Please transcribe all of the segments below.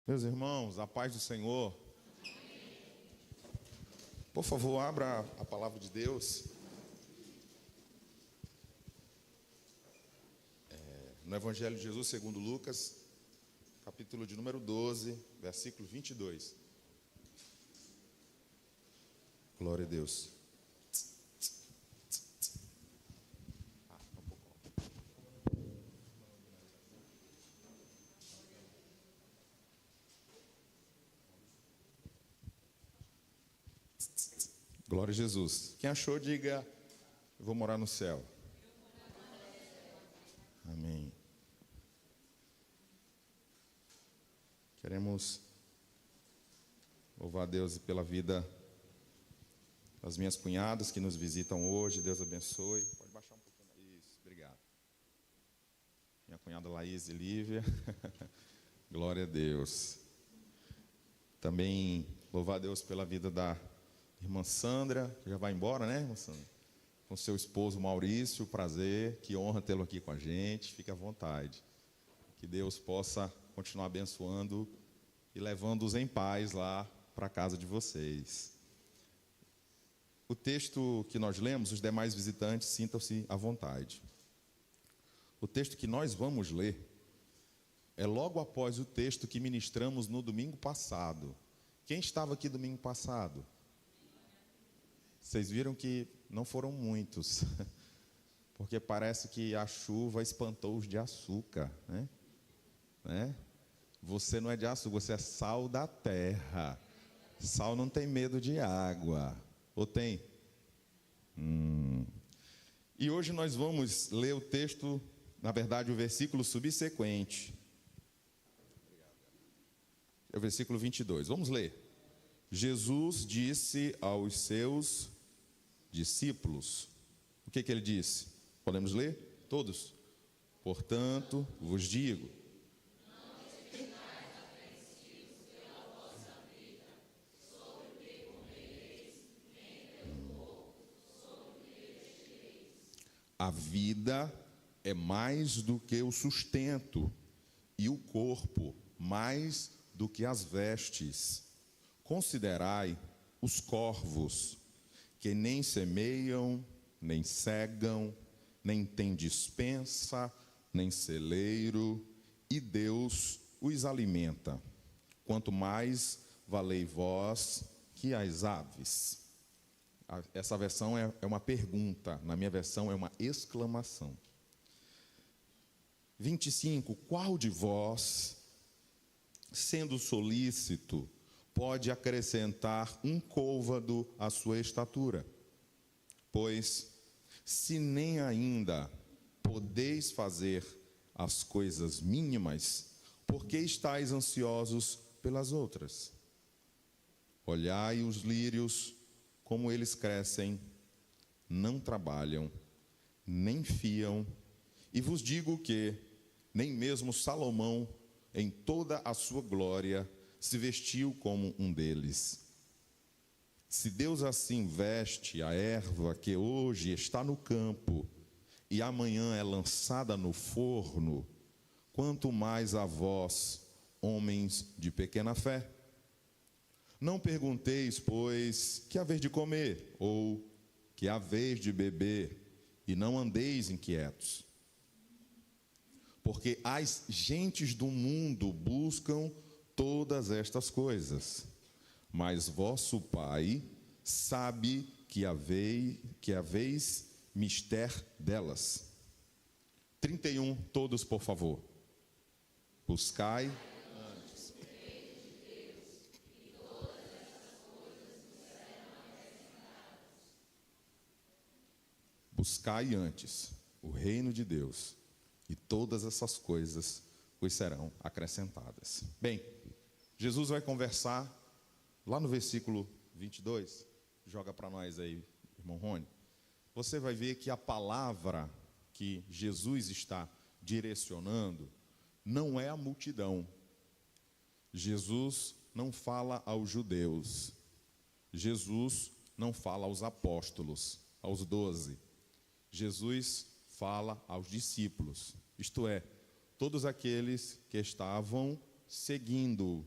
Meus irmãos, a paz do Senhor. Por favor, abra a palavra de Deus. No Evangelho de Jesus segundo Lucas, capítulo de número 12, versículo 22. Glória a Deus. Glória a Jesus. Quem achou, diga: eu vou morar no céu. Amém. Queremos louvar a Deus pela vida das minhas cunhadas que nos visitam hoje. Deus abençoe. Pode baixar um pouquinho. Isso, obrigado. Minha cunhada Laís e Lívia. Glória a Deus. Também louvar a Deus pela vida da irmã Sandra, que já vai embora, né, irmã Sandra? Com seu esposo Maurício, prazer, que honra tê-lo aqui com a gente, fique à vontade. Que Deus possa continuar abençoando e levando-os em paz lá para a casa de vocês. O texto que nós lemos, os demais visitantes sintam-se à vontade. O texto que nós vamos ler é logo após o texto que ministramos no domingo passado. Quem estava aqui domingo passado? Vocês viram que não foram muitos, porque parece que a chuva espantou os de açúcar, né? Você não é de açúcar, você é sal da terra. Sal não tem medo de água, ou tem? E hoje nós vamos ler o texto, na verdade o versículo subsequente. É o versículo 22, vamos ler. Jesus disse aos seus discípulos. O que ele disse? Podemos ler? Todos? Portanto, vos digo: não estejais apreensivos pela vossa vida, sobre o que comereis, nem pelo corpo, sobre o que vestireis. A vida é mais do que o sustento, e o corpo mais do que as vestes. Considerai os corvos, que nem semeiam, nem cegam, nem têm despensa, nem celeiro, e Deus os alimenta. Quanto mais valei vós que as aves. Essa versão é uma pergunta, na minha versão é uma exclamação. 25. Qual de vós, sendo solícito, pode acrescentar um côvado à sua estatura? Pois, se nem ainda podeis fazer as coisas mínimas, por que estáis ansiosos pelas outras? Olhai os lírios, como eles crescem, não trabalham, nem fiam, e vos digo que nem mesmo Salomão, em toda a sua glória, se vestiu como um deles. Se Deus assim veste a erva que hoje está no campo e amanhã é lançada no forno, quanto mais a vós, homens de pequena fé. Não pergunteis, pois, que haver de comer, ou que haver de beber, e não andeis inquietos. Porque as gentes do mundo buscam todas estas coisas, mas vosso Pai sabe que haveis mister delas. 31, todos por favor. Buscai antes. Buscai antes o reino de Deus, e todas essas coisas vos serão acrescentadas. Bem, Jesus vai conversar lá no versículo 22. Joga para nós aí, irmão Rony. Você vai ver que a palavra que Jesus está direcionando não é a multidão. Jesus não fala aos judeus. Jesus não fala aos apóstolos, aos 12. Jesus fala aos discípulos, isto é, todos aqueles que estavam seguindo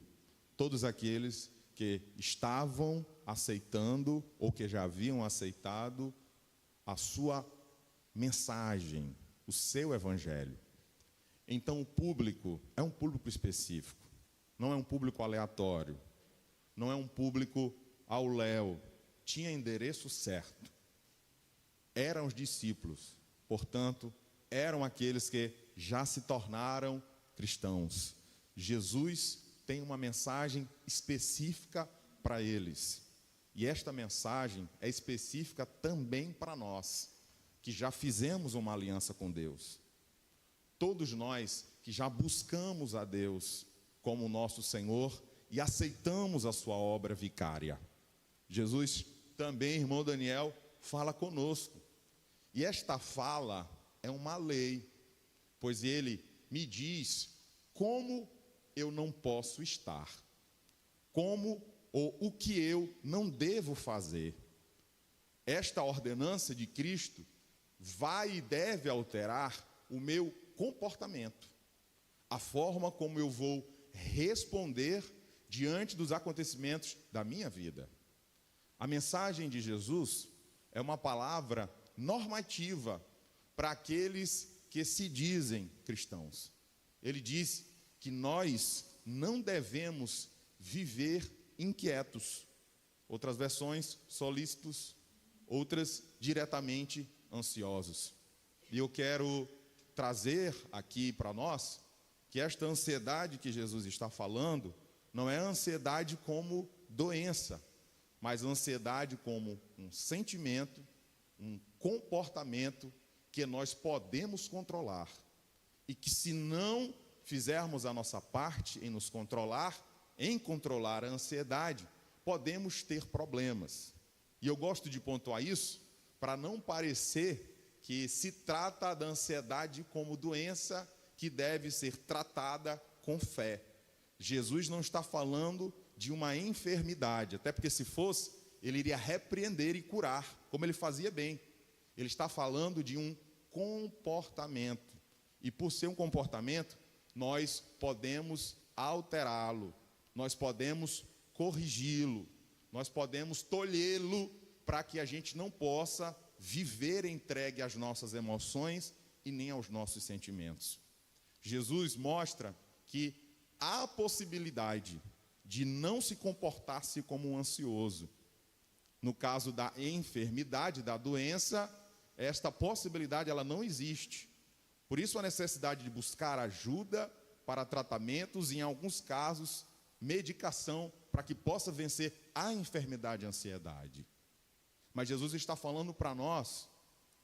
todos aqueles que estavam aceitando ou que já haviam aceitado a sua mensagem, o seu evangelho. Então o público é um público específico, não é um público aleatório, não é um público ao léu, tinha endereço certo. Eram os discípulos, portanto, eram aqueles que já se tornaram cristãos. Jesus tem uma mensagem específica para eles. E esta mensagem é específica também para nós, que já fizemos uma aliança com Deus. Todos nós que já buscamos a Deus como nosso Senhor e aceitamos a sua obra vicária. Jesus também, irmão Daniel, fala conosco. E esta fala é uma lei, pois ele me diz como eu não posso estar, como ou o que eu não devo fazer. Esta ordenança de Cristo vai e deve alterar o meu comportamento, a forma como eu vou responder diante dos acontecimentos da minha vida. A mensagem de Jesus é uma palavra normativa para aqueles que se dizem cristãos. Ele diz que nós não devemos viver inquietos. Outras versões, solícitos, outras diretamente ansiosos. E eu quero trazer aqui para nós que esta ansiedade que Jesus está falando não é ansiedade como doença, mas ansiedade como um sentimento, um comportamento que nós podemos controlar. E que se não fizermos a nossa parte em nos controlar, em controlar a ansiedade, podemos ter problemas. E eu gosto de pontuar isso para não parecer que se trata da ansiedade como doença que deve ser tratada com fé. Jesus não está falando de uma enfermidade, até porque se fosse, ele iria repreender e curar, como ele fazia bem. Ele está falando de um comportamento. E por ser um comportamento, nós podemos alterá-lo, nós podemos corrigi-lo, nós podemos tolhê-lo para que a gente não possa viver entregue às nossas emoções e nem aos nossos sentimentos. Jesus mostra que há a possibilidade de não se comportar-se como um ansioso. No caso da enfermidade, da doença, esta possibilidade ela não existe. Por isso a necessidade de buscar ajuda para tratamentos e, em alguns casos, medicação para que possa vencer a enfermidade e a ansiedade. Mas Jesus está falando para nós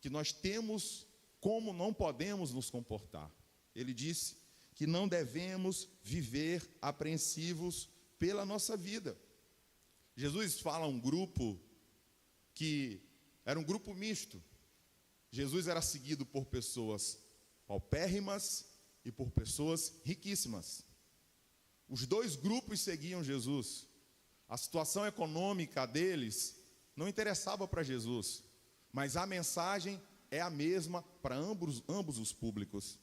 que nós temos como não podemos nos comportar. Ele disse que não devemos viver apreensivos pela nossa vida. Jesus fala a um grupo que era um grupo misto. Jesus era seguido por pessoas paupérrimas e por pessoas riquíssimas. Os dois grupos seguiam Jesus. A situação econômica deles não interessava para Jesus, mas a mensagem é a mesma para ambos os públicos.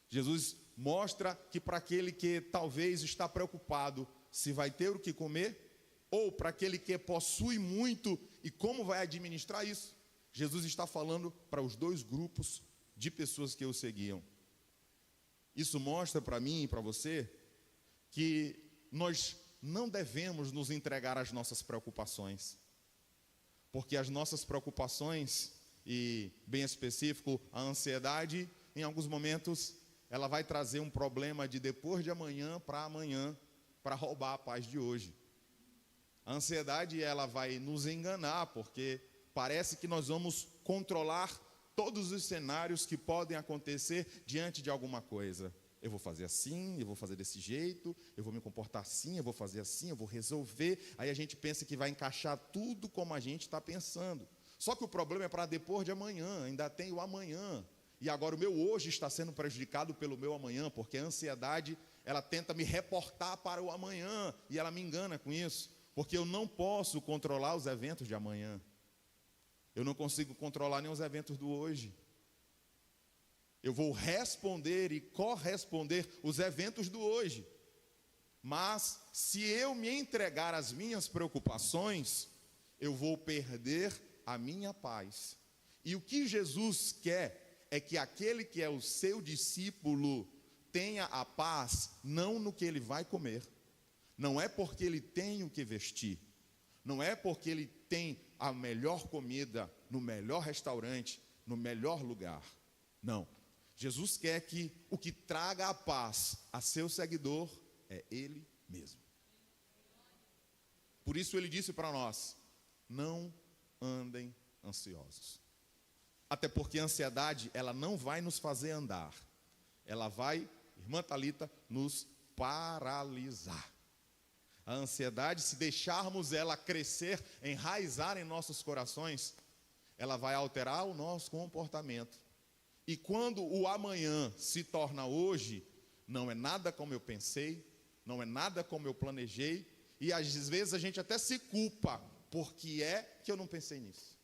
Jesus mostra que para aquele que talvez está preocupado se vai ter o que comer, ou para aquele que possui muito e como vai administrar isso, Jesus está falando para os dois grupos de pessoas que o seguiam. Isso mostra para mim e para você que nós não devemos nos entregar às nossas preocupações, porque as nossas preocupações, e bem específico, a ansiedade, em alguns momentos, ela vai trazer um problema de depois de amanhã para roubar a paz de hoje. A ansiedade, ela vai nos enganar, porque parece que nós vamos controlar todos os cenários que podem acontecer diante de alguma coisa. Eu vou fazer assim, eu vou fazer desse jeito, eu vou me comportar assim, eu vou fazer assim, eu vou resolver. Aí a gente pensa que vai encaixar tudo como a gente está pensando. Só que o problema é para depois de amanhã, ainda tem o amanhã. E agora o meu hoje está sendo prejudicado pelo meu amanhã, porque a ansiedade, ela tenta me reportar para o amanhã, e ela me engana com isso, porque eu não posso controlar os eventos de amanhã. Eu não consigo controlar nem os eventos do hoje. Eu vou responder e corresponder os eventos do hoje. Mas se eu me entregar às minhas preocupações, eu vou perder a minha paz. E o que Jesus quer é que aquele que é o seu discípulo tenha a paz, não no que ele vai comer, não é porque ele tem o que vestir, não é porque ele tem a melhor comida, no melhor restaurante, no melhor lugar. Não. Jesus quer que o que traga a paz a seu seguidor é ele mesmo. Por isso ele disse para nós: não andem ansiosos. Até porque a ansiedade, ela não vai nos fazer andar. Ela vai, irmã Thalita, nos paralisar. A ansiedade, se deixarmos ela crescer, enraizar em nossos corações, ela vai alterar o nosso comportamento. E quando o amanhã se torna hoje, não é nada como eu pensei, não é nada como eu planejei, e às vezes a gente até se culpa, porque é que eu não pensei nisso.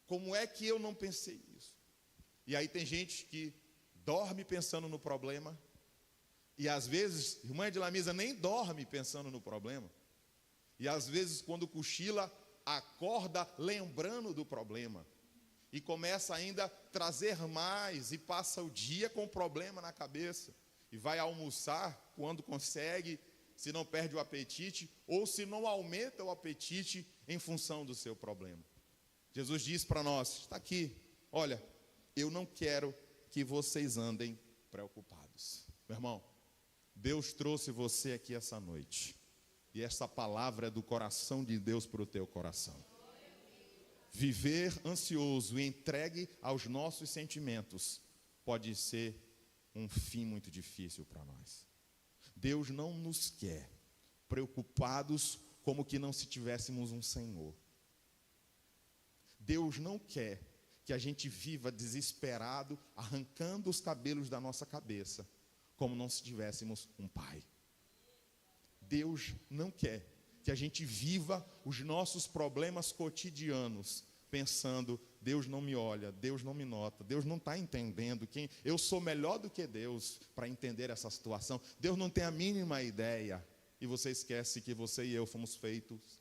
Como é que eu não pensei nisso? E aí tem gente que dorme pensando no problema, e às vezes, irmã Edilamisa nem dorme pensando no problema, e às vezes quando cochila, acorda lembrando do problema, e começa ainda a trazer mais, e passa o dia com o problema na cabeça, e vai almoçar quando consegue, se não perde o apetite, ou se não aumenta o apetite em função do seu problema. Jesus diz para nós, está aqui, olha, eu não quero que vocês andem preocupados. Meu irmão, Deus trouxe você aqui essa noite, e essa palavra é do coração de Deus para o teu coração. Viver ansioso e entregue aos nossos sentimentos pode ser um fim muito difícil para nós. Deus não nos quer preocupados como que não se tivéssemos um Senhor. Deus não quer que a gente viva desesperado, arrancando os cabelos da nossa cabeça, como não se tivéssemos um Pai. Deus não quer que a gente viva os nossos problemas cotidianos, pensando, Deus não me olha, Deus não me nota, Deus não está entendendo, eu sou melhor do que Deus para entender essa situação, Deus não tem a mínima ideia, e você esquece que você e eu fomos feitos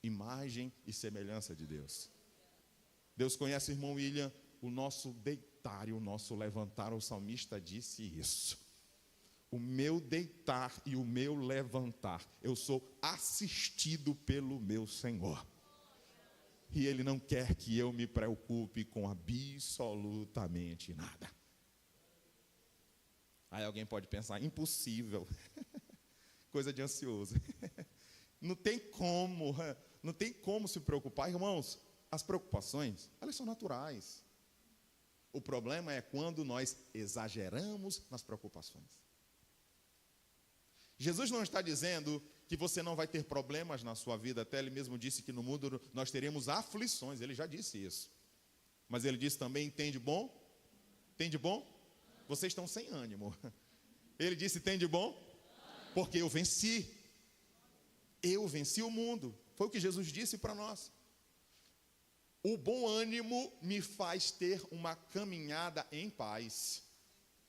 imagem e semelhança de Deus. Deus conhece, irmão William, o nosso deitar e o nosso levantar. O salmista disse isso. O meu deitar e o meu levantar, eu sou assistido pelo meu Senhor. E Ele não quer que eu me preocupe com absolutamente nada. Aí alguém pode pensar, impossível. Coisa de ansioso. Não tem como se preocupar, irmãos. As preocupações, elas são naturais. O problema é quando nós exageramos nas preocupações. Jesus não está dizendo que você não vai ter problemas na sua vida, até Ele mesmo disse que no mundo nós teremos aflições, Ele já disse isso. Mas Ele disse também, tem de bom? Tem de bom? Vocês estão sem ânimo. Ele disse, tem de bom? Porque eu venci. Eu venci o mundo. Foi o que Jesus disse para nós. O bom ânimo me faz ter uma caminhada em paz.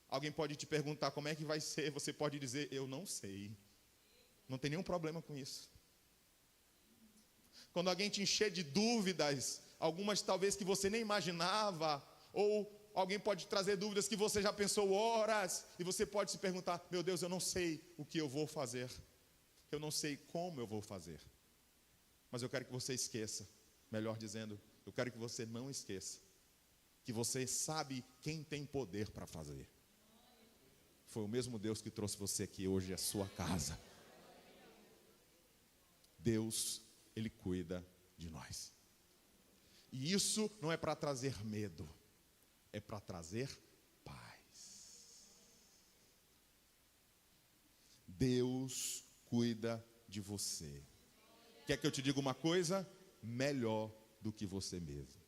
Alguém pode te perguntar como é que vai ser, você pode dizer, eu não sei. Não tem nenhum problema com isso. Quando alguém te encher de dúvidas, algumas talvez que você nem imaginava, ou alguém pode trazer dúvidas que você já pensou horas, e você pode se perguntar, meu Deus, eu não sei o que eu vou fazer. Eu não sei como eu vou fazer. Mas eu quero que você esqueça, melhor dizendo, eu quero que você não esqueça que você sabe quem tem poder para fazer. Foi o mesmo Deus que trouxe você aqui hoje à sua casa. Deus, Ele cuida de nós. E isso não é para trazer medo, é para trazer paz. Deus cuida de você. Quer que eu te diga uma coisa? Melhor do que você mesmo.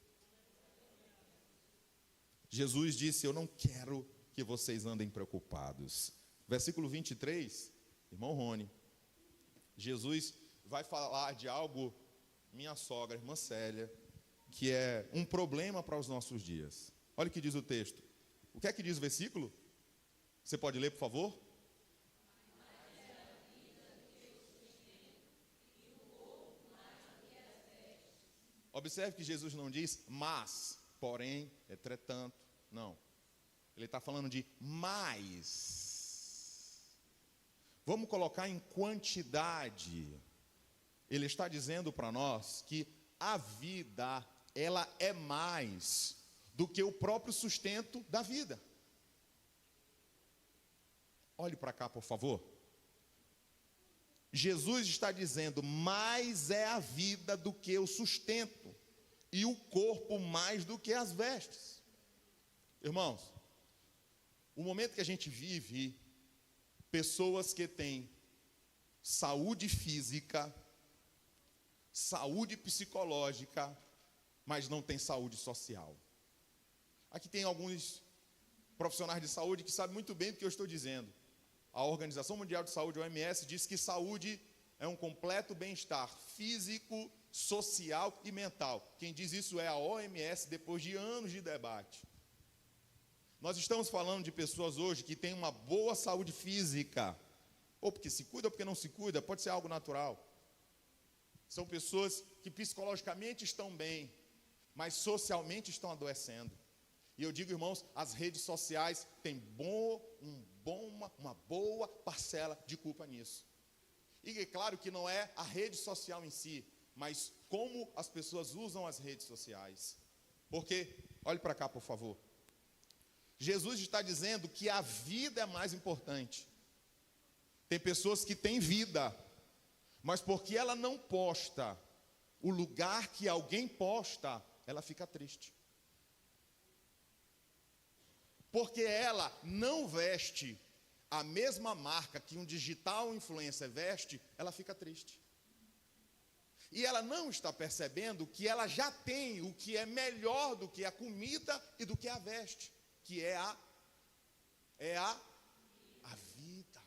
Jesus disse, eu não quero que vocês andem preocupados. Versículo 23, irmão Rony, Jesus vai falar de algo, minha sogra, irmã Célia, que é um problema para os nossos dias. Olha o que diz o texto. O que é que diz o versículo? Você pode ler, por favor? Observe que Jesus não diz mas, porém, entretanto. Não. Ele está falando de mais. Vamos colocar em quantidade. Ele está dizendo para nós que a vida, ela é mais do que o próprio sustento da vida. Olhe para cá, por favor. Jesus está dizendo, mais é a vida do que o sustento, e o corpo mais do que as vestes. Irmãos, o momento que a gente vive, pessoas que têm saúde física, saúde psicológica, mas não têm saúde social. Aqui tem alguns profissionais de saúde que sabem muito bem do que eu estou dizendo. A Organização Mundial de Saúde, a OMS, diz que saúde é um completo bem-estar físico, social e mental. Quem diz isso é a OMS, depois de anos de debate. Nós estamos falando de pessoas hoje que têm uma boa saúde física, ou porque se cuida ou porque não se cuida, pode ser algo natural. São pessoas que psicologicamente estão bem, mas socialmente estão adoecendo. E eu digo, irmãos, as redes sociais têm uma boa parcela de culpa nisso. E é claro que não é a rede social em si, mas como as pessoas usam as redes sociais. Porque, olhe para cá, por favor. Jesus está dizendo que a vida é mais importante. Tem pessoas que têm vida, mas porque ela não posta o lugar que alguém posta, ela fica triste. Porque ela não veste a mesma marca que um digital influencer veste, ela fica triste. E ela não está percebendo que ela já tem o que é melhor do que a comida e do que a veste, que é a vida.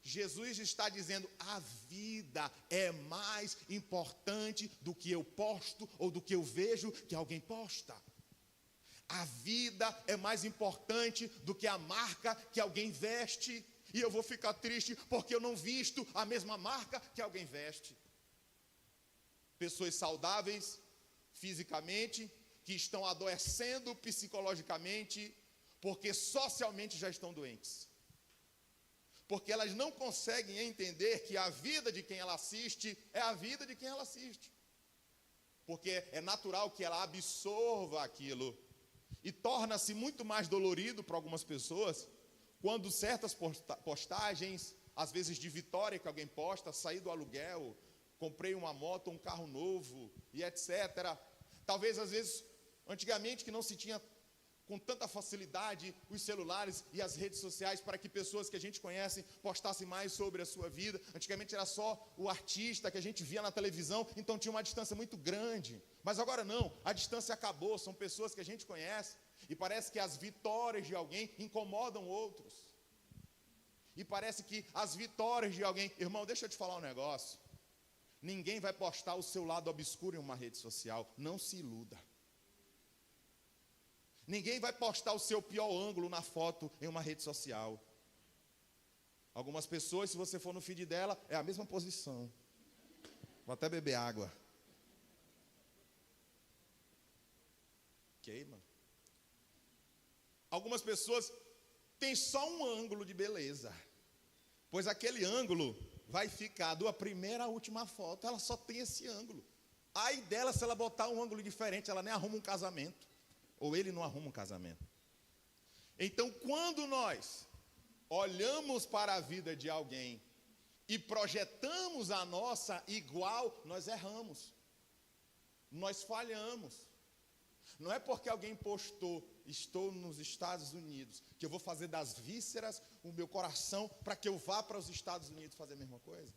Jesus está dizendo, a vida é mais importante do que eu posto ou do que eu vejo que alguém posta. A vida é mais importante do que a marca que alguém veste. E eu vou ficar triste porque eu não visto a mesma marca que alguém veste. Pessoas saudáveis fisicamente, que estão adoecendo psicologicamente, porque socialmente já estão doentes. Porque elas não conseguem entender que a vida de quem ela assiste é a vida de quem ela assiste. Porque é natural que ela absorva aquilo. E torna-se muito mais dolorido para algumas pessoas quando certas postagens, às vezes de vitória que alguém posta, saí do aluguel, comprei uma moto, um carro novo e etc. Talvez às vezes, antigamente que não se tinha com tanta facilidade os celulares e as redes sociais para que pessoas que a gente conhece postassem mais sobre a sua vida. Antigamente era só o artista que a gente via na televisão, então tinha uma distância muito grande. Mas agora não, a distância acabou, são pessoas que a gente conhece e parece que as vitórias de alguém incomodam outros. E parece que as vitórias de alguém... Irmão, deixa eu te falar um negócio. Ninguém vai postar o seu lado obscuro em uma rede social, não se iluda. Ninguém vai postar o seu pior ângulo na foto em uma rede social. Algumas pessoas, se você for no feed dela, é a mesma posição. Vou até beber água. Queima. Algumas pessoas têm só um ângulo de beleza, pois aquele ângulo vai ficar da primeira à última foto, ela só tem esse ângulo. Aí dela, se ela botar um ângulo diferente, ela nem arruma um casamento. Ou ele não arruma um casamento. Então, quando nós olhamos para a vida de alguém e projetamos a nossa igual, nós erramos. Nós falhamos. Não é porque alguém postou, estou nos Estados Unidos, que eu vou fazer das vísceras o meu coração para que eu vá para os Estados Unidos fazer a mesma coisa.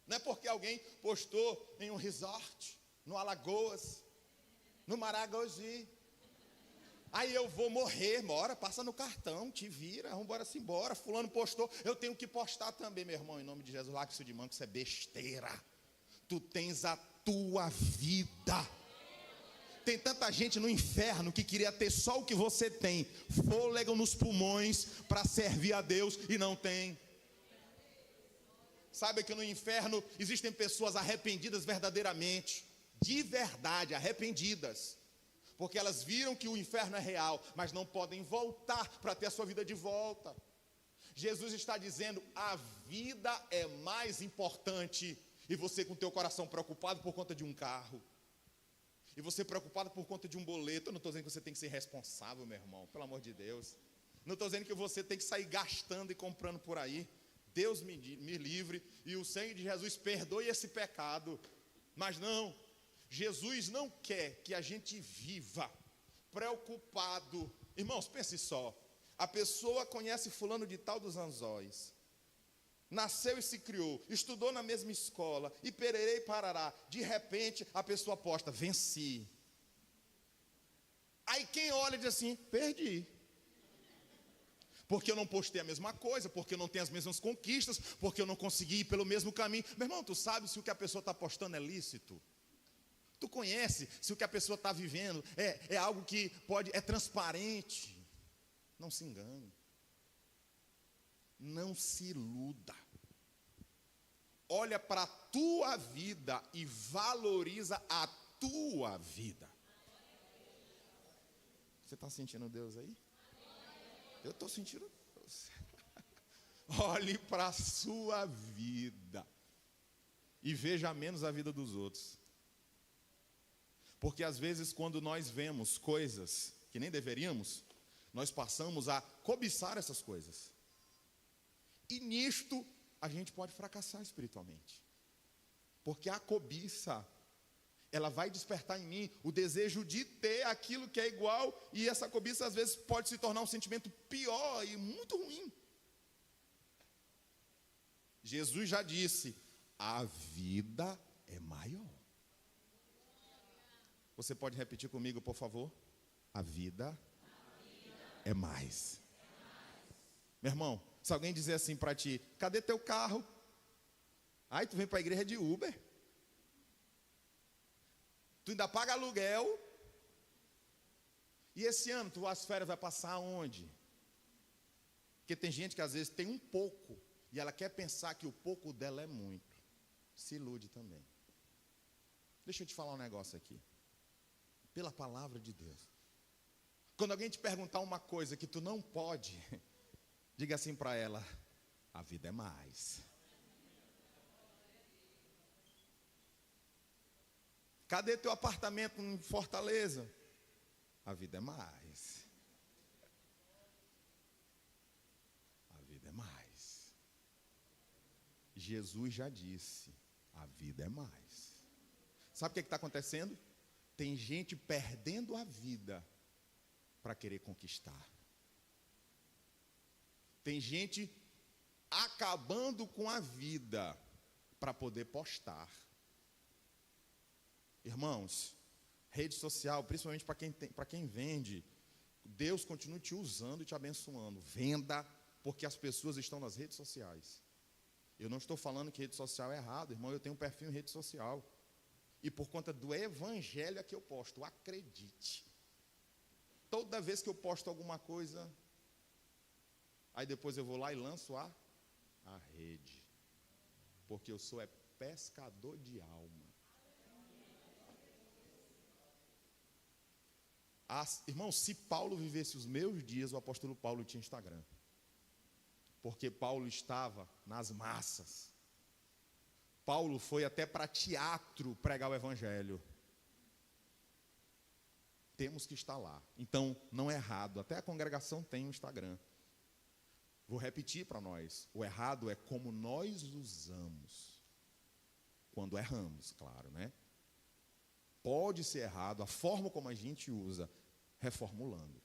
Não é porque alguém postou em um resort, no Alagoas, no Maragogi. Aí eu vou morrer, bora, passa no cartão, te vira, vamos embora. Fulano postou, eu tenho que postar também, meu irmão, em nome de Jesus. Láxio de manco, isso é besteira. Tu tens a tua vida. Tem tanta gente no inferno que queria ter só o que você tem, fôlego nos pulmões para servir a Deus e não tem. Saiba que no inferno existem pessoas arrependidas verdadeiramente, de verdade, arrependidas, porque elas viram que o inferno é real, mas não podem voltar para ter a sua vida de volta. Jesus está dizendo, a vida é mais importante, e você com o teu coração preocupado por conta de um carro, e você preocupado por conta de um boleto. Eu não estou dizendo que você tem que ser responsável, meu irmão, pelo amor de Deus. Não estou dizendo que você tem que sair gastando e comprando por aí. Deus me livre, e o sangue de Jesus perdoe esse pecado. Mas não, Jesus não quer que a gente viva preocupado. Irmãos, pense só. A pessoa conhece fulano de tal dos Anzóis, nasceu e se criou, estudou na mesma escola, e pererei e parará. De repente, a pessoa aposta, venci. Aí quem olha diz assim, perdi. Porque eu não postei a mesma coisa, porque eu não tenho as mesmas conquistas, porque eu não consegui ir pelo mesmo caminho. Meu irmão, tu sabe se o que a pessoa está postando é lícito? Tu conhece se o que a pessoa está vivendo é algo que é transparente? Não se engane. Não se iluda. Olha para a tua vida e valoriza a tua vida. Você está sentindo Deus aí? Eu estou sentindo Deus. Olhe para a sua vida e veja menos a vida dos outros. Porque às vezes quando nós vemos coisas que nem deveríamos, nós passamos a cobiçar essas coisas. E nisto a gente pode fracassar espiritualmente. Porque a cobiça, ela vai despertar em mim o desejo de ter aquilo que é igual, e essa cobiça às vezes pode se tornar um sentimento pior e muito ruim. Jesus já disse, a vida é maior. Você pode repetir comigo, por favor? A vida é mais. Meu irmão, se alguém dizer assim para ti, cadê teu carro? Aí tu vem para a igreja de Uber. Tu ainda paga aluguel. E esse ano as férias vai passar onde? Porque tem gente que às vezes tem um pouco e ela quer pensar que o pouco dela é muito. Se ilude também. Deixa eu te falar um negócio aqui. Pela palavra de Deus. Quando alguém te perguntar uma coisa que tu não pode, diga assim para ela, a vida é mais. Cadê teu apartamento em Fortaleza? A vida é mais. A vida é mais. Jesus já disse, a vida é mais. Sabe o que está acontecendo? Tem gente perdendo a vida para querer conquistar. Tem gente acabando com a vida para poder postar. Irmãos, rede social, principalmente para quem vende, Deus continua te usando e te abençoando. Venda, porque as pessoas estão nas redes sociais. Eu não estou falando que rede social é errado, irmão, eu tenho um perfil em rede social. E por conta do evangelho é que eu posto, acredite. Toda vez que eu posto alguma coisa, aí depois eu vou lá e lanço a rede. Porque eu sou pescador de alma. Irmão, se Paulo vivesse os meus dias, o apóstolo Paulo tinha Instagram. Porque Paulo estava nas massas. Paulo foi até para teatro pregar o evangelho. Temos que estar lá. Então, não é errado. Até a congregação tem um Instagram. Vou repetir para nós. O errado é como nós usamos. Quando erramos, claro, né? Pode ser errado a forma como a gente usa, reformulando.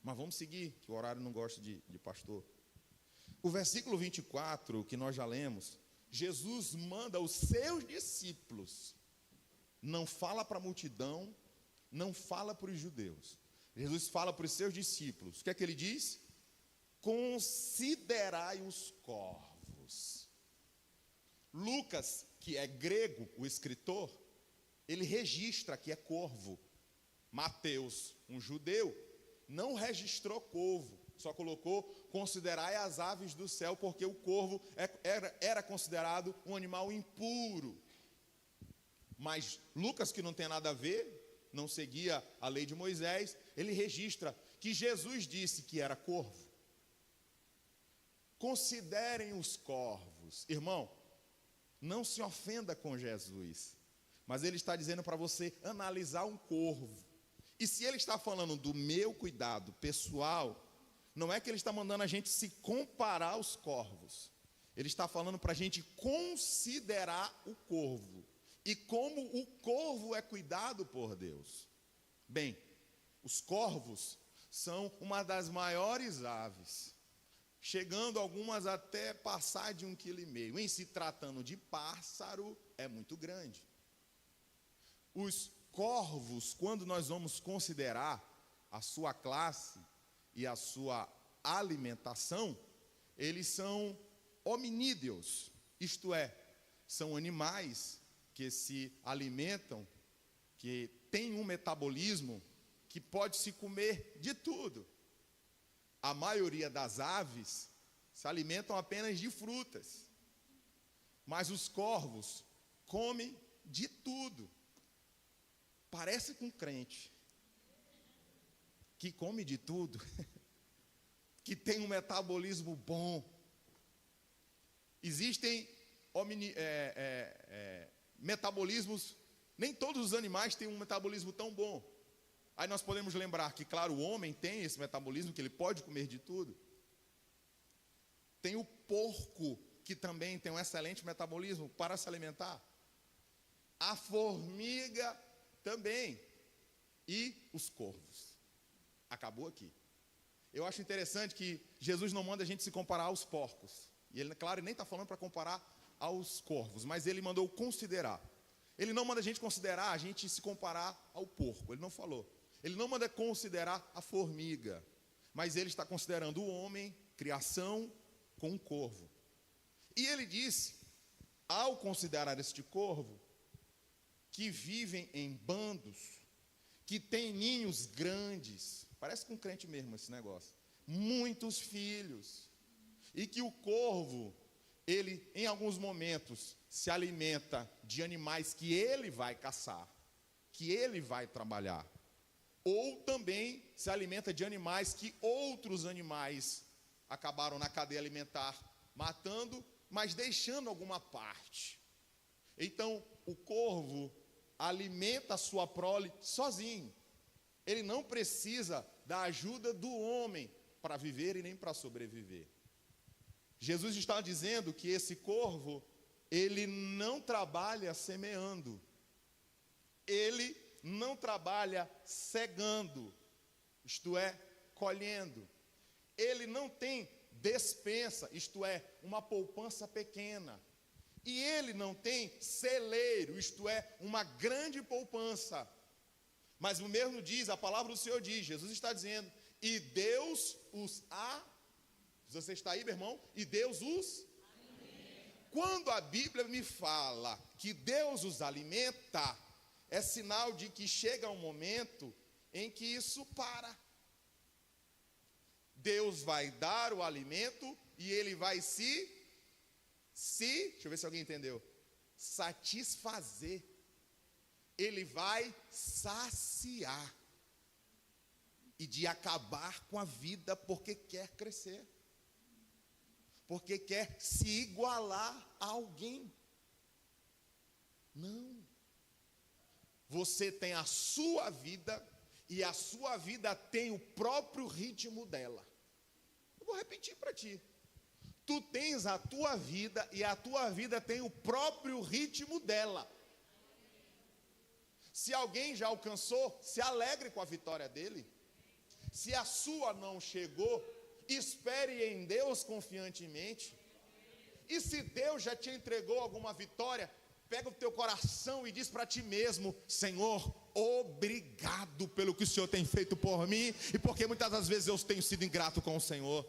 Mas vamos seguir, que o horário não gosta de pastor. O versículo 24, que nós já lemos, Jesus manda os seus discípulos. Não fala para a multidão, não fala para os judeus. Jesus fala para os seus discípulos. O que é que ele diz? Considerai os corvos. Lucas, que é grego, o escritor, ele registra que é corvo. Mateus, um judeu, não registrou corvo. só colocou: considerai as aves do céu, porque o corvo era considerado um animal impuro. Mas Lucas, que não tem nada a ver, não seguia a lei de Moisés, ele registra que Jesus disse que era corvo. Considerem os corvos. Irmão, não se ofenda com Jesus, mas ele está dizendo para você analisar um corvo. E se ele está falando do meu cuidado pessoal, não é que ele está mandando a gente se comparar aos corvos. Ele está falando para a gente considerar o corvo e como o corvo é cuidado por Deus. Bem, os corvos são uma das maiores aves, chegando algumas até passar de 1,5 kg. Em se tratando de pássaro, é muito grande. Os corvos, quando nós vamos considerar a sua classe e a sua alimentação, eles são hominídeos, isto é, são animais que se alimentam, que têm um metabolismo que pode se comer de tudo. A maioria das aves se alimentam apenas de frutas, mas os corvos comem de tudo. Parece com crente que come de tudo, que tem um metabolismo bom. Existem metabolismos, nem todos os animais têm um metabolismo tão bom. Aí nós podemos lembrar que, claro, o homem tem esse metabolismo, que ele pode comer de tudo. Tem o porco, que também tem um excelente metabolismo para se alimentar. A formiga também. E os corvos. Acabou aqui. Eu acho interessante que Jesus não manda a gente se comparar aos porcos. E ele, claro, nem está falando para comparar aos corvos, mas ele mandou considerar. Ele não manda a gente considerar, a gente se comparar ao porco. Ele não falou. Ele não manda considerar a formiga, mas ele está considerando o homem, criação, com um corvo. E ele disse, ao considerar este corvo, que vivem em bandos, que têm ninhos grandes, parece com crente mesmo esse negócio, muitos filhos, e que o corvo, ele em alguns momentos se alimenta de animais que ele vai caçar, que ele vai trabalhar, ou também se alimenta de animais que outros animais acabaram na cadeia alimentar matando, mas deixando alguma parte. Então, o corvo alimenta a sua prole sozinho. Ele não precisa da ajuda do homem para viver e nem para sobreviver. Jesus está dizendo que esse corvo, ele não trabalha semeando. Ele não trabalha cegando, isto é, colhendo. Ele não tem despensa, isto é, uma poupança pequena. E ele não tem celeiro, isto é, uma grande poupança. Mas o mesmo diz, a palavra do Senhor diz, Jesus está dizendo, e Deus os Você está aí, meu irmão? E Deus os alimenta. Quando a Bíblia me fala que Deus os alimenta, é sinal de que chega um momento em que isso para. Deus vai dar o alimento e ele vai deixa eu ver se alguém entendeu, satisfazer. Ele vai saciar e de acabar com a vida porque quer crescer, porque quer se igualar a alguém. Não. Você tem a sua vida e a sua vida tem o próprio ritmo dela. Eu vou repetir para ti. Tu tens a tua vida e a tua vida tem o próprio ritmo dela. Se alguém já alcançou, se alegre com a vitória dele. Se a sua não chegou, espere em Deus confiantemente. E se Deus já te entregou alguma vitória, pega o teu coração e diz para ti mesmo: Senhor, obrigado pelo que o Senhor tem feito por mim e porque muitas das vezes eu tenho sido ingrato com o Senhor.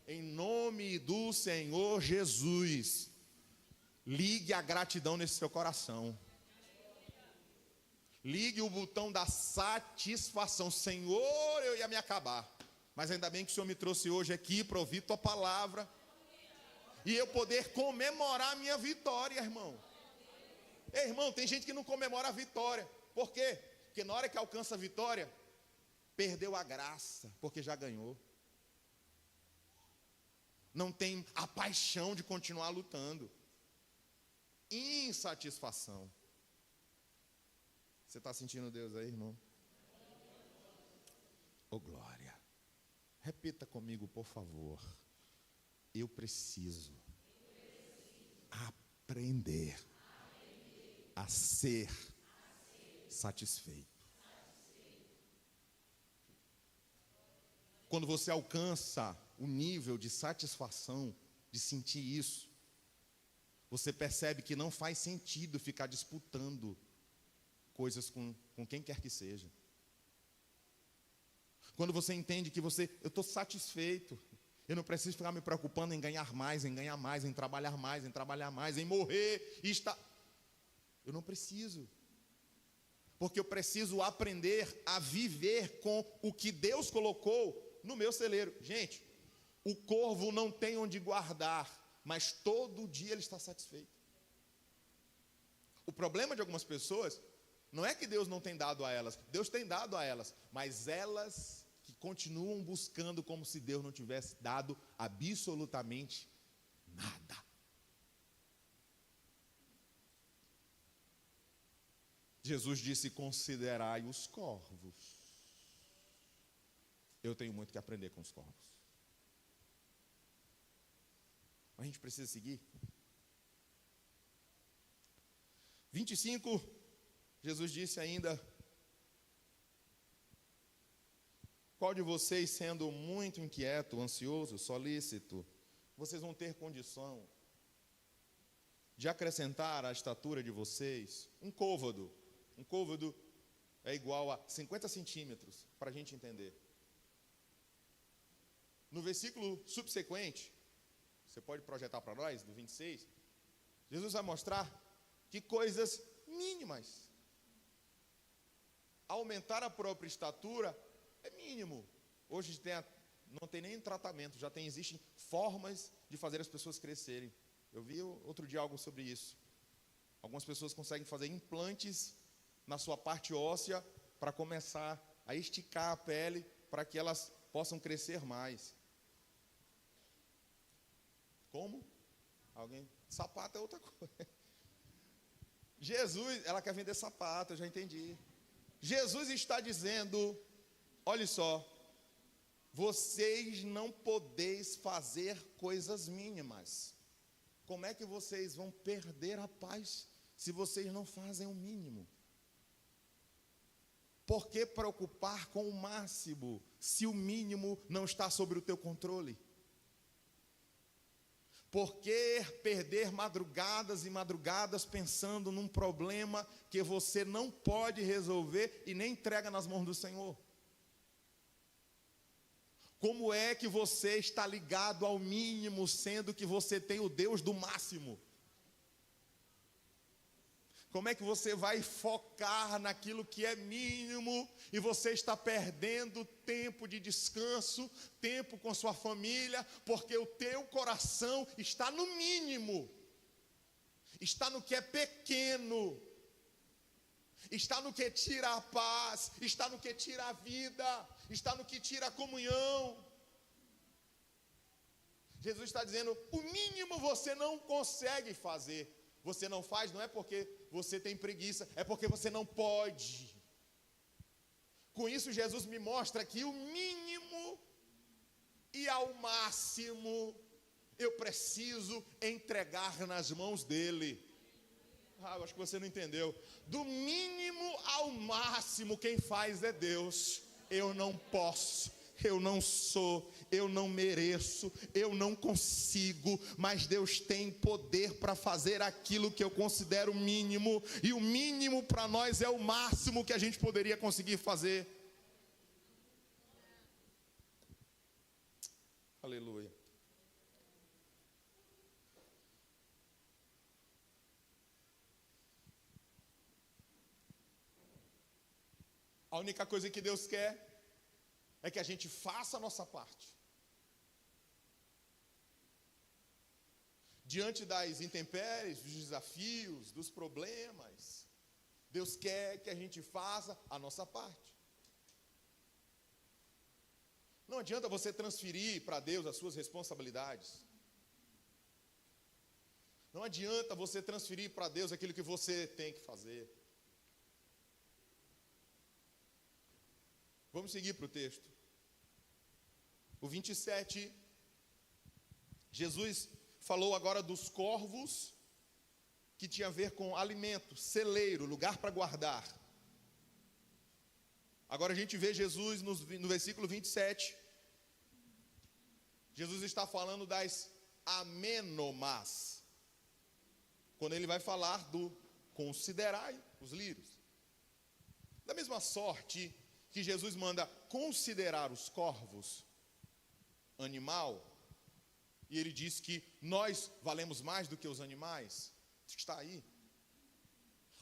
Em nome do Senhor Jesus, ligue a gratidão nesse seu coração. Ligue o botão da satisfação. Senhor, eu ia me acabar, Mas ainda bem que o Senhor me trouxe hoje aqui para ouvir tua palavra. E eu poder comemorar a minha vitória, irmão. Ei, irmão, tem gente que não comemora a vitória. Por quê? Porque na hora que alcança a vitória, perdeu a graça, porque já ganhou. Não tem a paixão de continuar lutando. Insatisfação. Você está sentindo Deus aí, irmão? Oh, glória. Repita comigo, por favor. Eu preciso aprender a ser satisfeito. Quando você alcança o nível de satisfação, de sentir isso, você percebe que não faz sentido ficar disputando coisas com quem quer que seja. Quando você entende que eu estou satisfeito, eu não preciso ficar me preocupando em ganhar mais, em trabalhar mais, em morrer e estar. Eu não preciso. Porque eu preciso aprender a viver com o que Deus colocou no meu celeiro. Gente, o corvo não tem onde guardar, mas todo dia ele está satisfeito. O problema de algumas pessoas não é que Deus não tem dado a elas, Deus tem dado a elas, mas elas que continuam buscando como se Deus não tivesse dado absolutamente nada. Jesus disse: considerai os corvos. Eu tenho muito que aprender com os corvos. A gente precisa seguir. 25, Jesus disse ainda: qual de vocês, sendo muito inquieto, ansioso, solícito, vocês vão ter condição de acrescentar à estatura de vocês um côvado? Um côvado é igual a 50 centímetros, para a gente entender. No versículo subsequente, você pode projetar para nós, do 26, Jesus vai mostrar que coisas mínimas. Aumentar a própria estatura é mínimo. Hoje não tem nem tratamento, existem formas de fazer as pessoas crescerem. Eu vi outro dia algo sobre isso. Algumas pessoas conseguem fazer implantes na sua parte óssea para começar a esticar a pele para que elas possam crescer mais. Como? Alguém? Sapato é outra coisa. Jesus, ela quer vender sapato, eu já entendi. Jesus está dizendo: olha só, vocês não podeis fazer coisas mínimas. Como é que vocês vão perder a paz se vocês não fazem o mínimo? Por que preocupar com o máximo se o mínimo não está sob o teu controle? Por que perder madrugadas e madrugadas pensando num problema que você não pode resolver e nem entrega nas mãos do Senhor? Como é que você está ligado ao mínimo, sendo que você tem o Deus do máximo? Como é que você vai focar naquilo que é mínimo e você está perdendo tempo de descanso, tempo com sua família, porque o teu coração está no mínimo, está no que é pequeno, está no que tira a paz, está no que tira a vida, está no que tira a comunhão. Jesus está dizendo: o mínimo você não consegue fazer. Você não faz, não é porque você tem preguiça, é porque você não pode. Com isso, Jesus me mostra que o mínimo e ao máximo eu preciso entregar nas mãos dele. Eu acho que você não entendeu. Do mínimo ao máximo, quem faz é Deus. Eu não posso, eu não sou, eu não mereço, eu não consigo, mas Deus tem poder para fazer aquilo que eu considero mínimo, e o mínimo para nós é o máximo que a gente poderia conseguir fazer. Aleluia. A única coisa que Deus quer é que a gente faça a nossa parte. Diante das intempéries, dos desafios, dos problemas, Deus quer que a gente faça a nossa parte. Não adianta você transferir para Deus as suas responsabilidades. Não adianta você transferir para Deus aquilo que você tem que fazer. Vamos seguir para o texto. O 27, Jesus falou agora dos corvos, que tinha a ver com alimento, celeiro, lugar para guardar. Agora a gente vê Jesus no versículo 27. Jesus está falando das amenomas. Quando ele vai falar do considerai os lírios. Da mesma sorte que Jesus manda considerar os corvos, animal, e ele diz que nós valemos mais do que os animais. Isso está aí.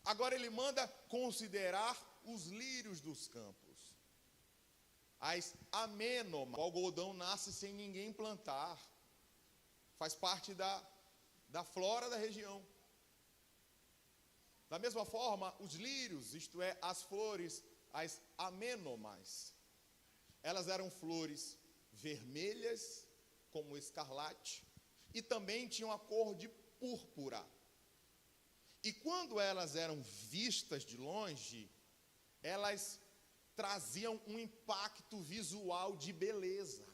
Agora ele manda considerar os lírios dos campos. As amênomas. O algodão nasce sem ninguém plantar. Faz parte da flora da região. Da mesma forma, os lírios, isto é, as flores, as amênomas, elas eram flores vermelhas, como o escarlate, e também tinham a cor de púrpura. E quando elas eram vistas de longe, elas traziam um impacto visual de beleza.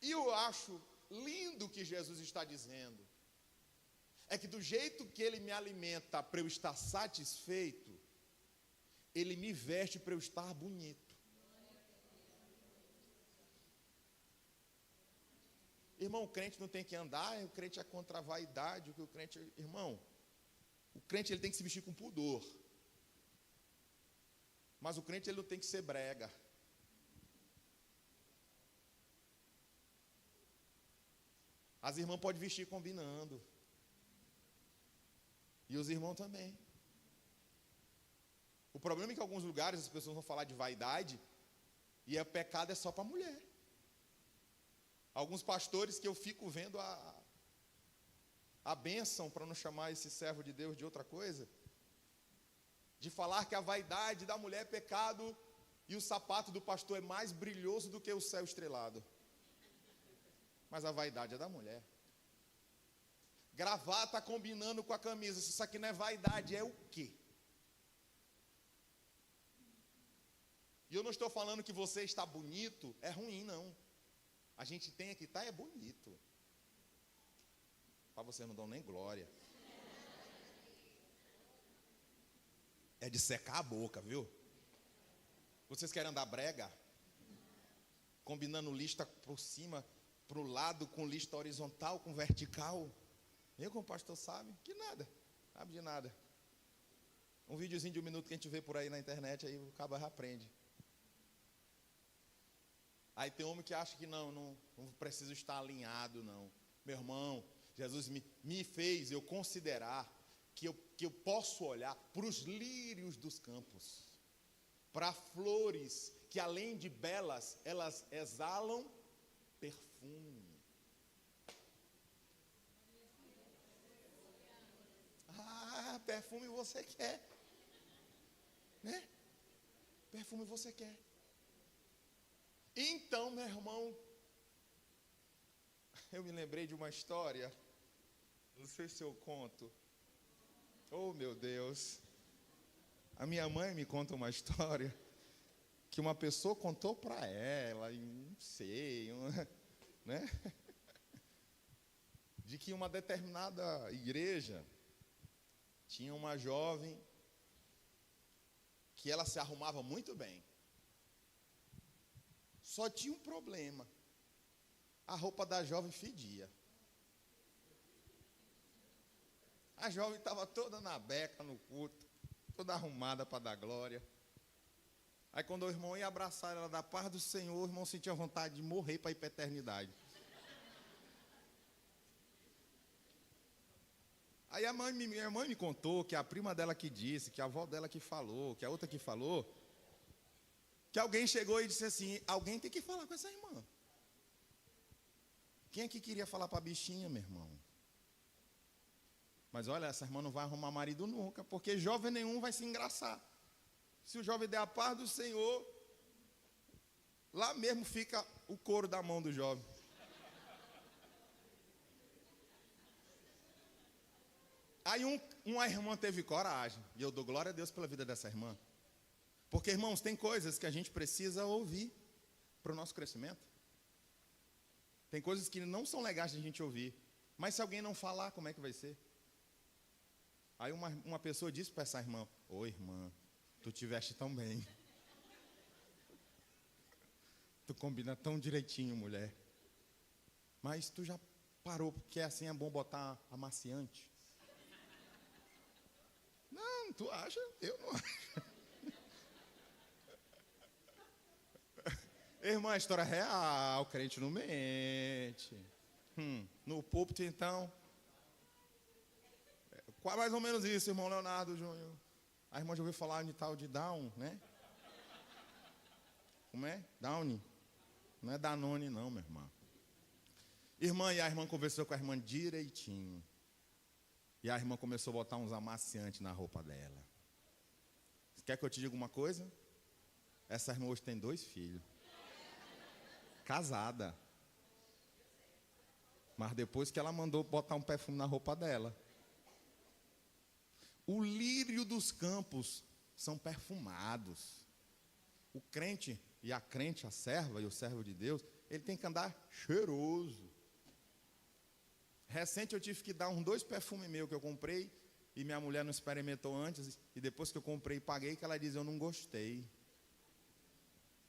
E eu acho lindo o que Jesus está dizendo. É que do jeito que Ele me alimenta para eu estar satisfeito, Ele me veste para eu estar bonito. Irmão, o crente não tem que andar, o crente é contra a vaidade, o crente, irmão, o crente ele tem que se vestir com pudor. Mas o crente ele não tem que ser brega. As irmãs podem vestir combinando. E os irmãos também. O problema é que em alguns lugares as pessoas vão falar de vaidade e o pecado é só para mulher. Alguns pastores que eu fico vendo a bênção, para não chamar esse servo de Deus de outra coisa, de falar que a vaidade da mulher é pecado e o sapato do pastor é mais brilhoso do que o céu estrelado. Mas a vaidade é da mulher. Gravata combinando com a camisa, isso aqui não é vaidade, é o quê? E eu não estou falando que você está bonito, é ruim, não. A gente tem que estar é bonito. Para vocês não dão nem glória. É de secar a boca, viu? Vocês querem andar brega? Combinando lista por cima, para o lado, com lista horizontal, com vertical. Eu, como pastor, sabe? Que nada. Sabe de nada. Um videozinho de 1 minuto que a gente vê por aí na internet, aí o cabo já aprende. Aí tem homem que acha que não preciso estar alinhado, não. Meu irmão, Jesus me fez eu considerar que eu posso olhar para os lírios dos campos, para flores que além de belas, elas exalam perfume. Ah, perfume você quer, né? Perfume você quer. Então, meu irmão, eu me lembrei de uma história, não sei se eu conto. Oh, meu Deus. A minha mãe me conta uma história que uma pessoa contou para ela, e não sei, né? De que uma determinada igreja tinha uma jovem que ela se arrumava muito bem. Só tinha um problema. A roupa da jovem fedia. A jovem estava toda na beca, no culto, toda arrumada para dar glória. Aí quando o irmão ia abraçar ela da paz do Senhor, o irmão sentia vontade de morrer para ir para a eternidade. Aí minha mãe me contou que a prima dela que disse, que a avó dela que falou, que a outra que falou, que alguém chegou e disse assim, alguém tem que falar com essa irmã. Quem é que queria falar para a bichinha, meu irmão? Mas olha, essa irmã não vai arrumar marido nunca, porque jovem nenhum vai se engraçar. Se o jovem der a paz do Senhor, lá mesmo fica o couro da mão do jovem. Aí uma irmã teve coragem, e eu dou glória a Deus pela vida dessa irmã. Porque, irmãos, tem coisas que a gente precisa ouvir para o nosso crescimento. Tem coisas que não são legais de a gente ouvir. Mas se alguém não falar, como é que vai ser? Aí uma pessoa disse para essa irmã, ô irmã, tu te veste tão bem. Tu combina tão direitinho, mulher. Mas tu já parou, porque assim é bom botar amaciante. Não, tu acha? Eu não acho. Irmã, a história é real, o crente não mente. No púlpito, então, mais ou menos isso, irmão Leonardo Júnior. A irmã já ouviu falar de tal de Down, né? Como é? Downy. Não é Danone, não, minha irmã. Irmã, e a irmã conversou com a irmã direitinho. E a irmã começou a botar uns amaciantes na roupa dela. Quer que eu te diga uma coisa? Essa irmã hoje tem 2 filhos. Casada. Mas depois que ela mandou botar um perfume na roupa dela. O lírio dos campos são perfumados. O crente e a crente, a serva e o servo de Deus, ele tem que andar cheiroso. Recente eu tive que dar uns 2 perfumes meus que eu comprei e minha mulher não experimentou antes, e depois que eu comprei e paguei, que ela diz, eu não gostei.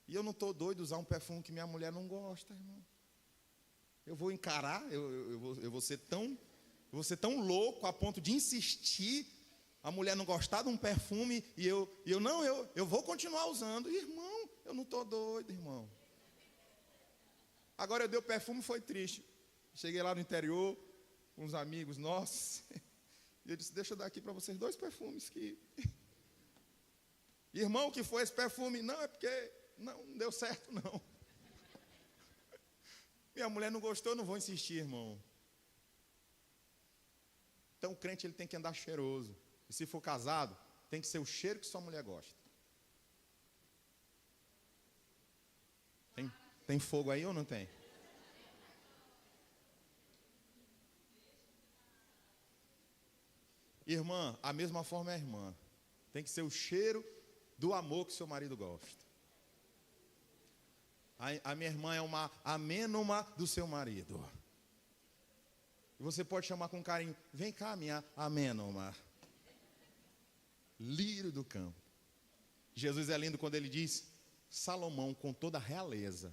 E eu não estou doido de usar um perfume que minha mulher não gosta, irmão. Eu vou encarar, eu vou ser tão louco a ponto de insistir, a mulher não gostar de um perfume, e eu vou continuar usando. Irmão, eu não estou doido, irmão. Agora eu dei o perfume, foi triste. Cheguei lá no interior, com uns amigos nossos, e eu disse, deixa eu dar aqui para vocês 2 perfumes que... Irmão, o que foi esse perfume? Não, é porque não deu certo, não. Minha mulher não gostou, eu não vou insistir, irmão. Então o crente ele tem que andar cheiroso. E se for casado, tem que ser o cheiro que sua mulher gosta. Tem fogo aí ou não tem? Irmã, a mesma forma é a irmã. Tem que ser o cheiro do amor que seu marido gosta. A minha irmã é uma amênoma do seu marido. E você pode chamar com carinho, vem cá, minha amênoma. Lírio do campo. Jesus é lindo quando ele diz, Salomão, com toda a realeza,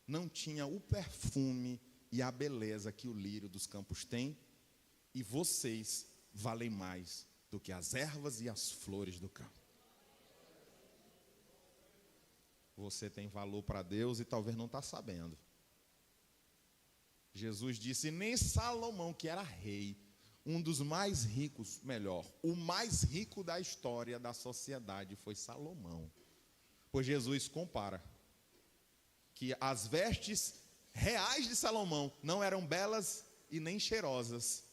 não tinha o perfume e a beleza que o lírio dos campos tem, e vocês valem mais do que as ervas e as flores do campo. Você tem valor para Deus e talvez não está sabendo. Jesus disse, nem Salomão, que era rei, um dos mais ricos, melhor, o mais rico da história da sociedade foi Salomão. Pois Jesus compara que as vestes reais de Salomão não eram belas e nem cheirosas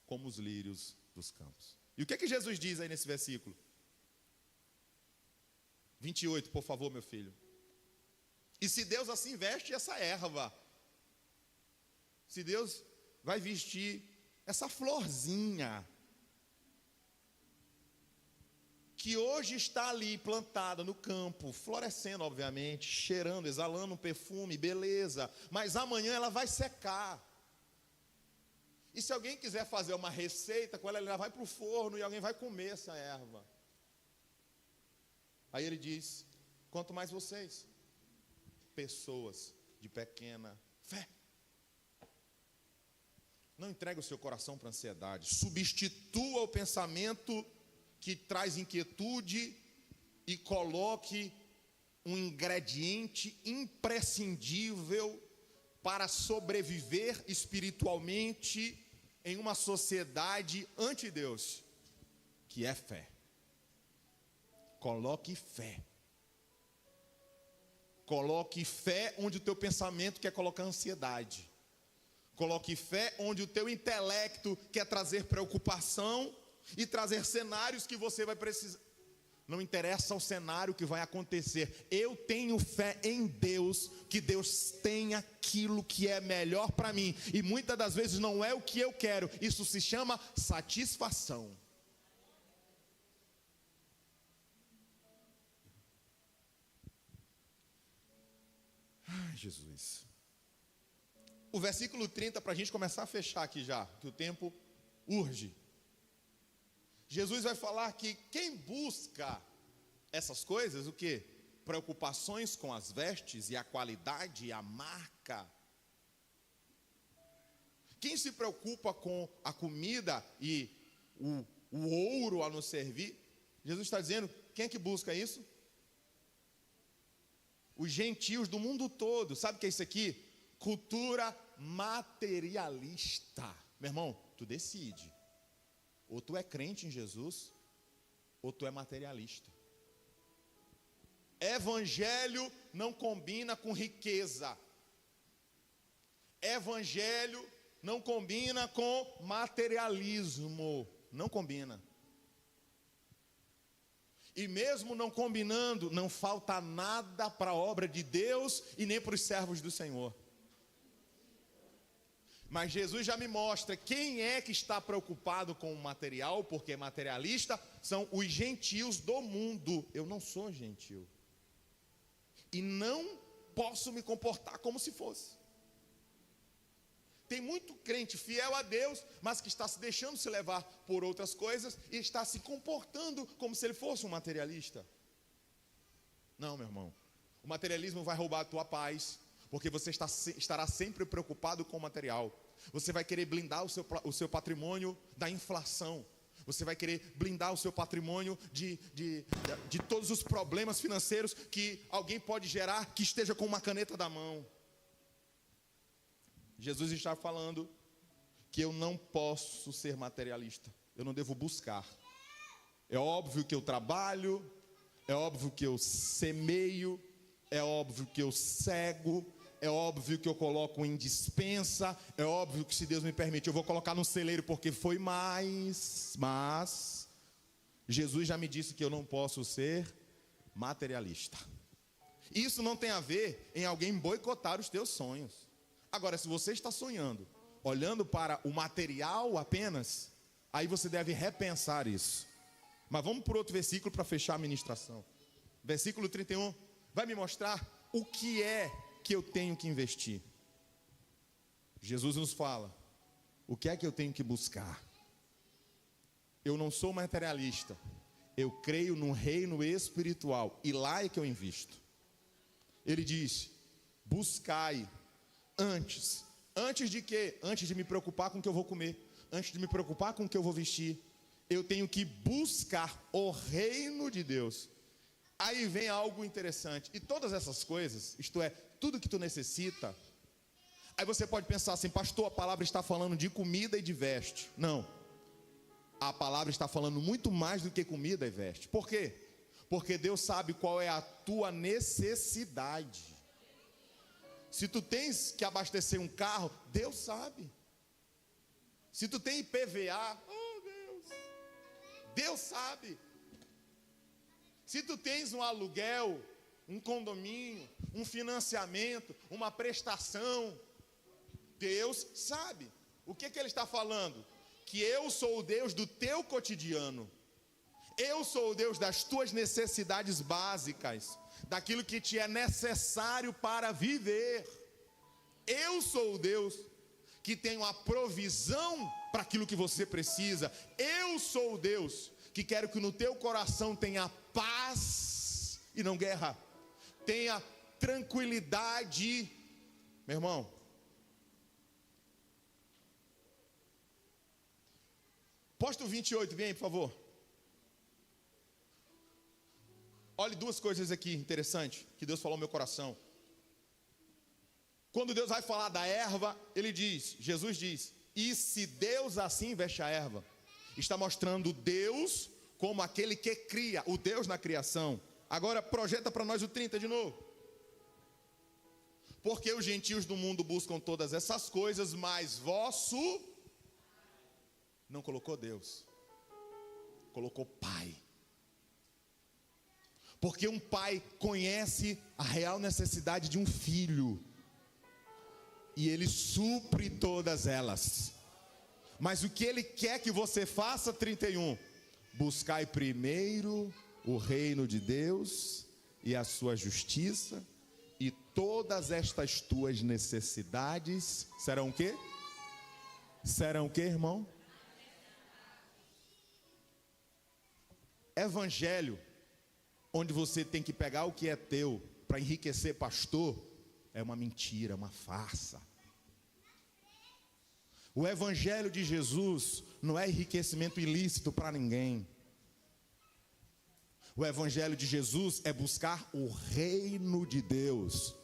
como os lírios dos campos. E o que é que Jesus diz aí nesse versículo? 28, por favor, meu filho. E se Deus assim veste essa erva, se Deus vai vestir essa florzinha, que hoje está ali plantada no campo, florescendo obviamente, cheirando, exalando um perfume, beleza, mas amanhã ela vai secar. E se alguém quiser fazer uma receita com ela, ela vai para o forno e alguém vai comer essa erva. Aí ele diz, quanto mais vocês, pessoas de pequena fé. Não entregue o seu coração para a ansiedade. Substitua o pensamento que traz inquietude e coloque um ingrediente imprescindível para sobreviver espiritualmente em uma sociedade anti-Deus, que é fé. Coloque fé. Coloque fé onde o teu pensamento quer colocar ansiedade. Coloque fé onde o teu intelecto quer trazer preocupação e trazer cenários que você vai precisar. Não interessa o cenário que vai acontecer. Eu tenho fé em Deus, que Deus tem aquilo que é melhor para mim. E muitas das vezes não é o que eu quero. Isso se chama satisfação. Ai, Jesus. O versículo 30, para a gente começar a fechar aqui já, que o tempo urge. Jesus vai falar que quem busca essas coisas, o quê? Preocupações com as vestes e a qualidade e a marca. Quem se preocupa com a comida e o ouro a nos servir, Jesus está dizendo, quem é que busca isso? Os gentios do mundo todo. Sabe o que é isso aqui? Cultura materialista. Meu irmão, tu decide. Ou tu é crente em Jesus, ou tu é materialista. Evangelho não combina com riqueza. Evangelho não combina com materialismo. Não combina. E mesmo não combinando, não falta nada para a obra de Deus e nem para os servos do Senhor. Mas Jesus já me mostra quem é que está preocupado com o material, porque materialista são os gentios do mundo. Eu não sou gentio. E não posso me comportar como se fosse. Tem muito crente fiel a Deus, mas que está se deixando se levar por outras coisas e está se comportando como se ele fosse um materialista. Não, meu irmão. O materialismo vai roubar a tua paz, porque você estará sempre preocupado com o material. Você vai querer blindar o seu patrimônio da inflação. Você vai querer blindar o seu patrimônio de todos os problemas financeiros que alguém pode gerar que esteja com uma caneta da mão. Jesus está falando que eu não posso ser materialista. Eu não devo buscar. É óbvio que eu trabalho, é óbvio que eu semeio, é óbvio que eu cego, é óbvio que eu coloco em despensa, é óbvio que, se Deus me permite, eu vou colocar no celeiro porque foi mais. Mas Jesus já me disse que eu não posso ser materialista. Isso não tem a ver em alguém boicotar os teus sonhos. Agora, se você está sonhando, olhando para o material apenas, aí você deve repensar isso. Mas vamos para outro versículo para fechar a ministração. Versículo 31, vai me mostrar o que é que eu tenho que investir. Jesus nos fala, o que é que eu tenho que buscar? Eu não sou materialista, eu creio no reino espiritual, e lá é que eu invisto. Ele diz, buscai antes de quê? Antes de me preocupar com o que eu vou comer, antes de me preocupar com o que eu vou vestir, eu tenho que buscar o reino de Deus. Aí vem algo interessante, e todas essas coisas, isto é, tudo que tu necessita. Aí você pode pensar assim, pastor, a palavra está falando de comida e de veste. Não, a palavra está falando muito mais do que comida e veste. Por quê? Porque Deus sabe qual é a tua necessidade. Se tu tens que abastecer um carro, Deus sabe. Se tu tem IPVA, oh Deus, Deus sabe. Se tu tens um aluguel, um condomínio, um financiamento, uma prestação, Deus sabe. O que ele está falando? Que eu sou o Deus do teu cotidiano. Eu sou o Deus das tuas necessidades básicas, daquilo que te é necessário para viver. Eu sou o Deus que tenho a provisão para aquilo que você precisa. Eu sou o Deus que quero que no teu coração tenha paz e não guerra, tenha tranquilidade. Meu irmão, posta o 28, vem aí, por favor. Olhe duas coisas aqui interessantes que Deus falou no meu coração. Quando Deus vai falar da erva, ele diz, Jesus diz, e se Deus assim veste a erva? Está mostrando Deus como aquele que cria, o Deus na criação. Agora projeta para nós o 30 de novo. Porque os gentios do mundo buscam todas essas coisas, mas vosso não colocou Deus, colocou Pai. Porque um pai conhece a real necessidade de um filho e ele supre todas elas. Mas o que ele quer que você faça, 31, buscai primeiro o reino de Deus e a sua justiça, e todas estas tuas necessidades serão o quê? Serão o quê, irmão? Evangelho, onde você tem que pegar o que é teu para enriquecer pastor, é uma mentira, uma farsa. O evangelho de Jesus não é enriquecimento ilícito para ninguém. O evangelho de Jesus é buscar o reino de Deus.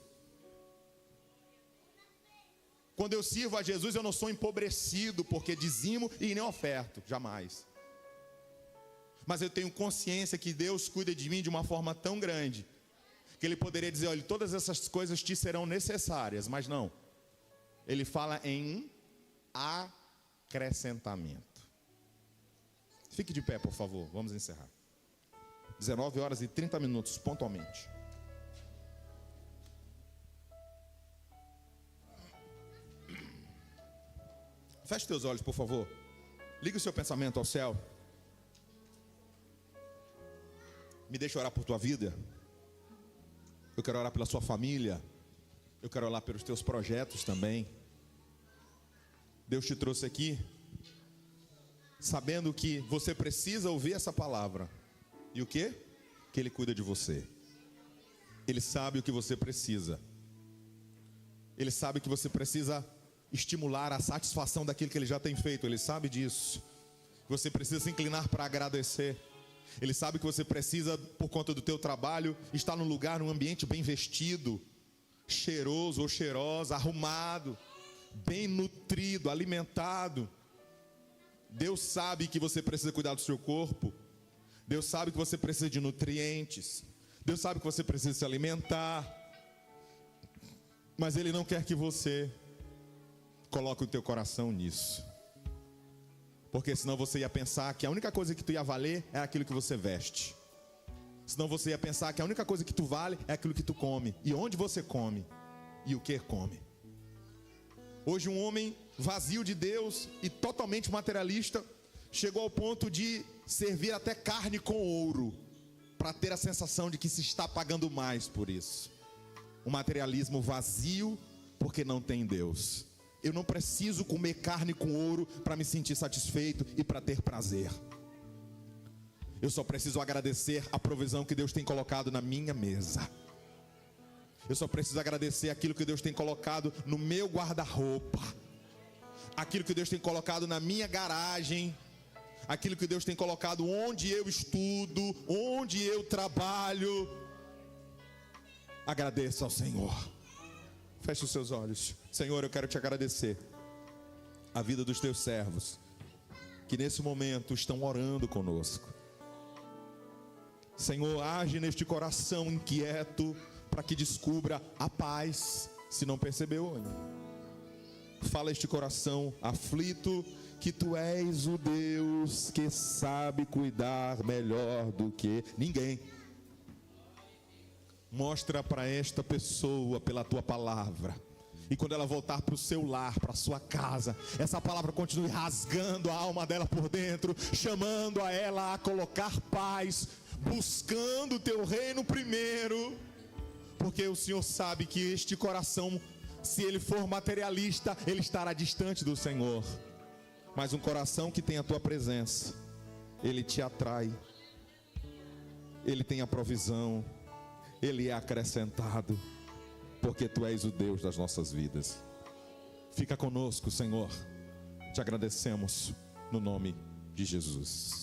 Quando eu sirvo a Jesus, eu não sou empobrecido porque dizimo e nem oferto, jamais. Mas eu tenho consciência que Deus cuida de mim de uma forma tão grande que Ele poderia dizer, olha, todas essas coisas te serão necessárias, mas não. Ele fala em acrescentamento. Fique de pé, por favor, vamos encerrar. 19h30, pontualmente. Feche teus olhos, por favor. Liga o seu pensamento ao céu. Me deixa orar por tua vida. Eu quero orar pela sua família. Eu quero orar pelos teus projetos também. Deus te trouxe aqui sabendo que você precisa ouvir essa palavra. E o quê? Que Ele cuida de você. Ele sabe o que você precisa. Ele sabe que você precisa estimular a satisfação daquilo que Ele já tem feito. Ele sabe disso. Você precisa se inclinar para agradecer. Ele sabe que você precisa, por conta do teu trabalho, estar num lugar, num ambiente bem vestido, cheiroso ou cheirosa, arrumado, bem nutrido, alimentado. Deus sabe que você precisa cuidar do seu corpo. Deus sabe que você precisa de nutrientes. Deus sabe que você precisa se alimentar. Mas Ele não quer que você coloque o teu coração nisso. Porque senão você ia pensar que a única coisa que tu ia valer é aquilo que você veste. Senão você ia pensar que a única coisa que tu vale é aquilo que tu come. E onde você come. E o que come. Hoje um homem vazio de Deus e totalmente materialista chegou ao ponto de servir até carne com ouro, para ter a sensação de que se está pagando mais por isso. Um materialismo vazio porque não tem Deus. Eu não preciso comer carne com ouro para me sentir satisfeito e para ter prazer. Eu só preciso agradecer a provisão que Deus tem colocado na minha mesa. Eu só preciso agradecer aquilo que Deus tem colocado no meu guarda-roupa, aquilo que Deus tem colocado na minha garagem, aquilo que Deus tem colocado onde eu estudo, onde eu trabalho. Agradeça ao Senhor. Feche os seus olhos. Senhor, eu quero te agradecer a vida dos teus servos que nesse momento estão orando conosco. Senhor, age neste coração inquieto para que descubra a paz, se não percebeu ainda. Fala este coração aflito que tu és o Deus que sabe cuidar melhor do que ninguém. Mostra para esta pessoa pela tua palavra. E quando ela voltar para o seu lar, para a sua casa, essa palavra continue rasgando a alma dela por dentro, chamando a ela a colocar paz, buscando o teu reino primeiro. Porque o Senhor sabe que este coração, se ele for materialista, ele estará distante do Senhor. Mas um coração que tem a tua presença, ele te atrai, ele tem a provisão, ele é acrescentado, porque tu és o Deus das nossas vidas. Fica conosco, Senhor. Te agradecemos no nome de Jesus.